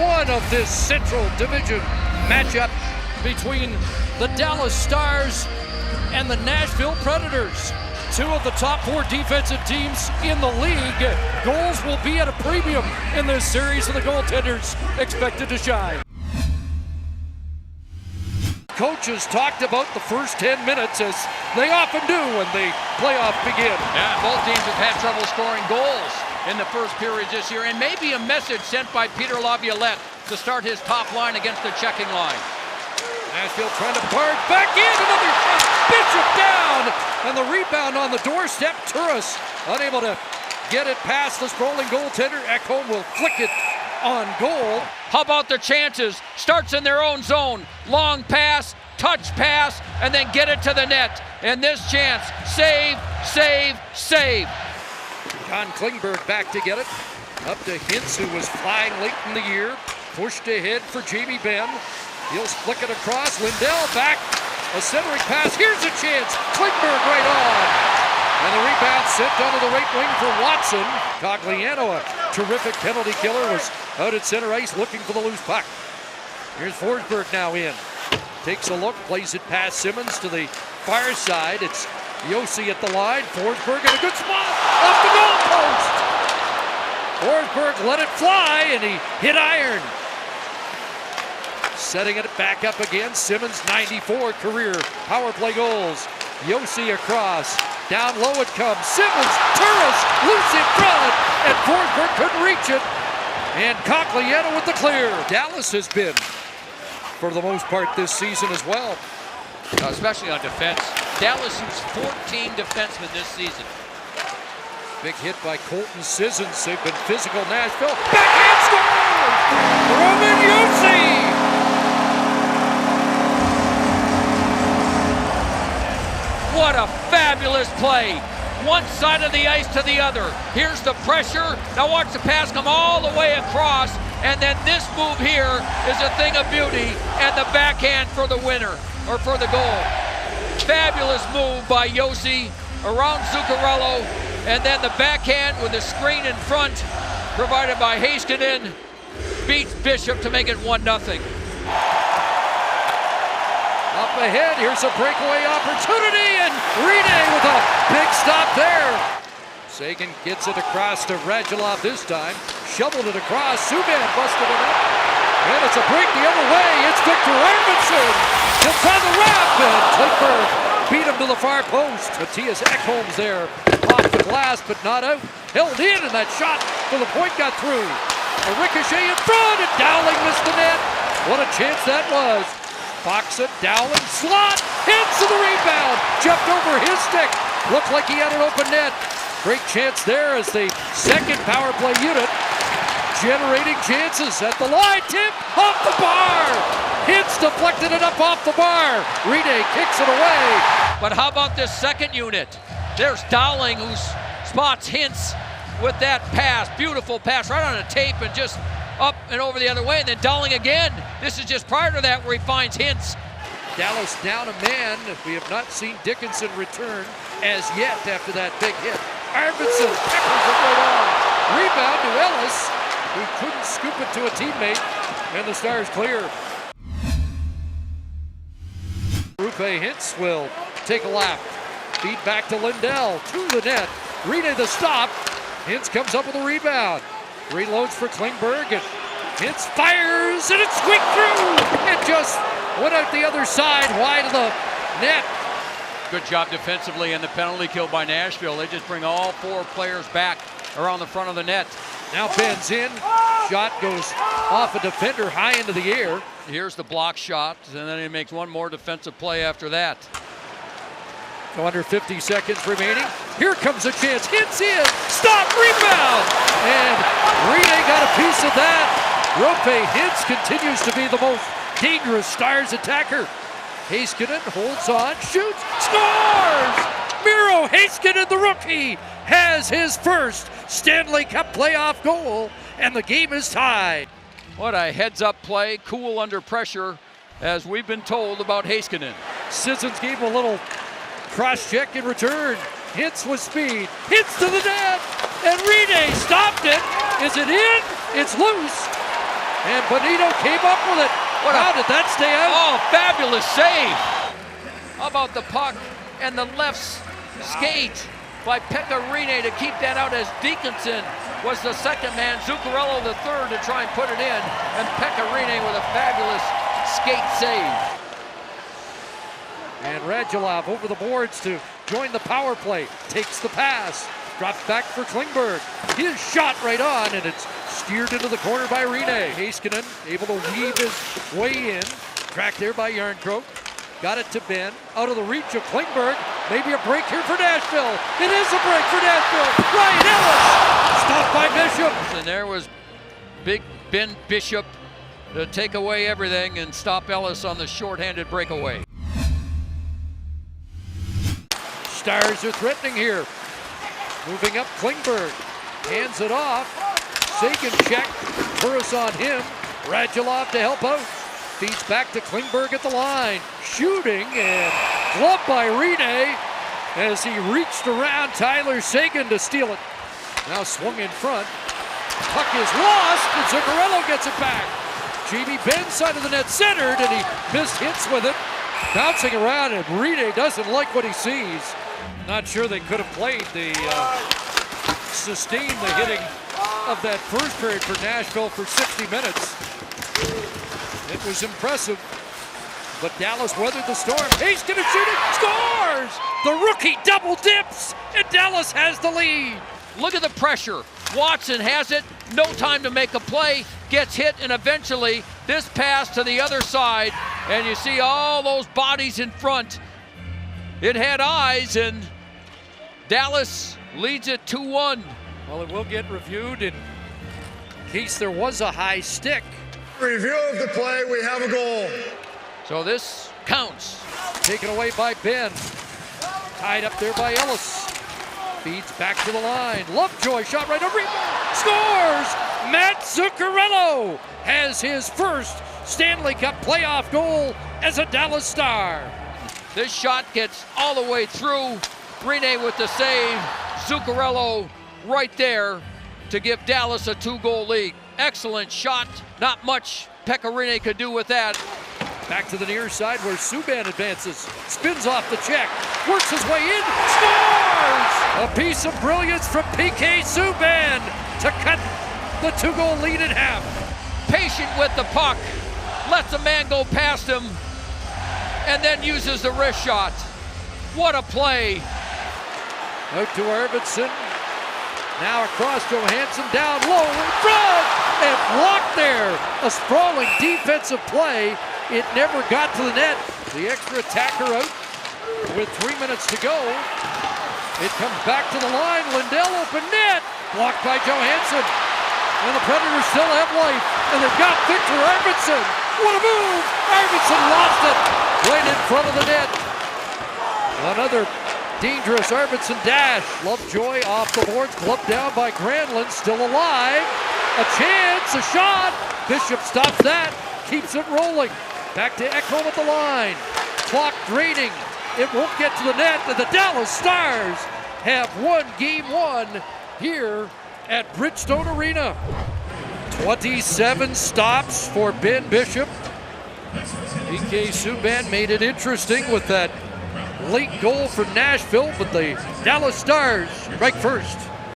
one of this Central Division matchup between the Dallas Stars and the Nashville Predators. Two of the top 4 defensive teams in the league. Goals will be at a premium in this series, and the goaltenders expected to shine. Coaches talked about the first 10 minutes, as they often do when the playoffs begin. Yeah, both teams have had trouble scoring goals in the first period this year, and maybe a message sent by Peter Laviolette to start his top line against the checking line. Nashville trying to barge back in, another shot, Bishop down, and the rebound on the doorstep. Turris unable to get it past the sprawling goaltender. Ekholm will flick it on goal. How about the chances? Starts in their own zone, long pass, touch pass, and then get it to the net. And this chance, save, save, save. John Klingberg back to get it. Up to Hintz, who was flying late in the year. Pushed ahead for Jamie Benn. He'll flick it across. Lindell back. A centering pass. Here's a chance. Klingberg right on. And the rebound sent onto the right wing for Watson. Cogliano, a terrific penalty killer, was out at center ice looking for the loose puck. Here's Forsberg now in. Takes a look, plays it past Simmons to the far side. It's Josi at the line. Forsberg in a good spot. Off the goal post. Forsberg let it fly, and he hit iron. Setting it back up again. Simmons, 94 career power play goals. Josi across. Down low it comes. Simmons, Turris, loose in front, and Forsberg couldn't reach it. And Cogliano with the clear. Dallas has been, for the most part, this season as well. Especially on defense. Dallas used 14 defensemen this season. Big hit by Colton Sissons. They've been physical. Nashville. Backhand score! Roman Josi! What a fabulous play. One side of the ice to the other. Here's the pressure. Now watch the pass come all the way across. And then this move here is a thing of beauty. And the backhand for the winner, or for the goal. Fabulous move by Josi around Zuccarello. And then the backhand with the screen in front, provided by Heiskanen, beats Bishop to make it 1-0. Up ahead, here's a breakaway opportunity, and Rene with a big stop there. Seguin gets it across to Radulov this time. Shoveled it across, Subban busted it up. And it's a break the other way, it's Victor Arvidsson. He'll try the wrap, and Klingberg beat him to the far post. Matthias Ekholm's there, off the glass, but not out. Held in, and that shot for the point got through. A ricochet in front, and Dowling missed the net. What a chance that was. Fox it, Dowling, slot, hits to the rebound, jumped over his stick. Looked like he had an open net. Great chance there as the second power play unit generating chances at the line. Tip off the bar. Hintz deflected it up off the bar. Rene kicks it away. But how about this second unit? There's Dowling, who spots Hintz with that pass. Beautiful pass right on a tape, and just up and over the other way, and then Dowling again. This is just prior to that where he finds Hintz. Dallas down a man. We have not seen Dickinson return as yet after that big hit. Arvidsson peppers it right on. Rebound to Ellis, who couldn't scoop it to a teammate, and the Stars clear. Roope Hintz will take a lap. Feed back to Lindell, to the net. Rene the stop. Hintz comes up with a rebound. Reloads for Klingberg, and Hintz fires, and it's squeaked through! It just went out the other side, wide of the net. Good job defensively, and the penalty kill by Nashville. They just bring all 4 players back around the front of the net. Now Benn's in. Shot goes off a defender high into the air. Here's the block shot, and then he makes one more defensive play after that. Under 50 seconds remaining. Here comes a chance. Hintz in. Stop. Rebound. And Rene got a piece of that. Roope Hintz continues to be the most dangerous Stars attacker. Heiskanen holds on, shoots, scores! Miro Heiskanen, the rookie, has his first Stanley Cup playoff goal, and the game is tied. What a heads-up play, cool under pressure, as we've been told about Heiskanen. Sissons gave him a little cross-check in return. Hits with speed, hits to the net, and Rene stopped it. Is it in? It's loose. And Bonito came up with it. How did that stay out? Oh, fabulous save. How about the puck and the left skate by Pekka Rinne to keep that out as Dickinson was the second man, Zuccarello the third to try and put it in, and Pekka Rinne with a fabulous skate save. And Radulov over the boards to join the power play. Takes the pass. Drops back for Klingberg. His shot right on, and it's steered into the corner by Rinne. Heiskanen able to weave his way in. Tracked there by Järnkrok. Got it to Ben. Out of the reach of Klingberg. Maybe a break here for Nashville. It is a break for Nashville. Ryan Ellis. Stopped by Bishop. And there was big Ben Bishop to take away everything and stop Ellis on the shorthanded breakaway. Stars are threatening here. Moving up, Klingberg hands it off. Seguin check. Turris on him. Radulov to help out. Feeds back to Klingberg at the line. Shooting and gloved by Rinne as he reached around Tyler Seguin to steal it. Now swung in front. Puck is lost, and Zuccarello gets it back. Jamie Benn side of the net centered, and he missed hits with it. Bouncing around, and Rinne doesn't like what he sees. Not sure they could have played sustained the hitting of that first period for Nashville for 60 minutes. It was impressive, but Dallas weathered the storm. He's gonna shoot it, scores! The rookie double dips, and Dallas has the lead. Look at the pressure. Watson has it, no time to make a play, gets hit, and eventually this pass to the other side, and you see all those bodies in front. It had eyes, and Dallas leads it 2-1. Well, it will get reviewed in case there was a high stick. Review of the play, we have a goal. So this counts. Taken away by Ben. Tied up there by Ellis. Feeds back to the line. Lovejoy shot right over. Scores! Matt Zuccarello has his first Stanley Cup playoff goal as a Dallas Star. This shot gets all the way through. Rinne with the save. Zuccarello right there to give Dallas a 2-goal lead. Excellent shot. Not much Pekka Rinne could do with that. Back to the near side where Subban advances. Spins off the check. Works his way in. Scores! A piece of brilliance from PK Subban to cut the 2-goal lead in half. Patient with the puck. Lets a man go past him. And then uses the wrist shot. What a play. Out to Arvidsson. Now across Johansson, down low in front, and blocked there. A sprawling defensive play. It never got to the net. The extra attacker out with 3 minutes to go. It comes back to the line. Lindell open net. Blocked by Johansson. And the Predators still have life. And they've got Victor Arvidsson. What a move! Arvidsson lost it. Right in front of the net. Another dangerous Arvidsson dash. Lovejoy off the boards, gloved down by Granlund, still alive. A chance, a shot. Bishop stops that, keeps it rolling. Back to Ekholm at the line. Clock draining. It won't get to the net, and the Dallas Stars have won Game 1 here at Bridgestone Arena. 27 stops for Ben Bishop. PK Subban made it interesting with that late goal for Nashville, but the Dallas Stars strike first.